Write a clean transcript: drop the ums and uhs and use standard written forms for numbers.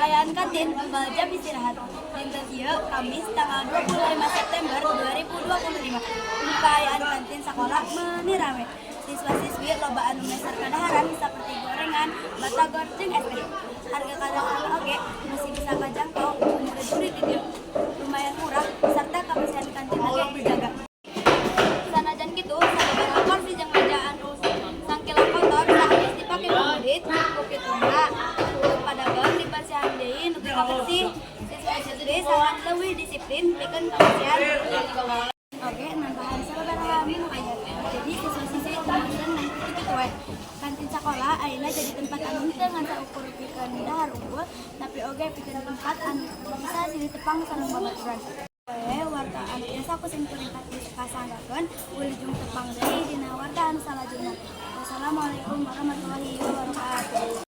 Kaayaan kantin jam istirahat. Dinten ieu Kamis tanggal 25 September 2025. Kaayaan kantin sekolah meuni rame. Siswa-siswi loba anu meser kadaharan seperti gorengan, batagor, jeung es krim. Harga kadang-kadang oge masih bisa kajangkau murid-murid di dieu. Lumayan murah serta kebersihan kantin oge dijaga. Sanajan kitu, sababaraha kursi jeung meja anu sangkila kotor saenggeus dipake ku murid, ku kituna padagang dibersihan deui nuju bersih. Siswa-siswi sangat leuwih disiplin pikeun kebersihan di oke, nambahan sababaraha minu aya. Jadi siswa-siswi teman-teman kitu we. Kantin sekolah ayeuna jadi tempat anu teu ngan saukur pikeun dahar unggul, tapi oge pikeun tempat anu bisa ditepang sareng babaturan. Warta anu biasa ku simkuring kasanggakeun wilujeng tepang deui dina warta anu salajengna. Wassalamualaikum warahmatullahi wabarakatuh.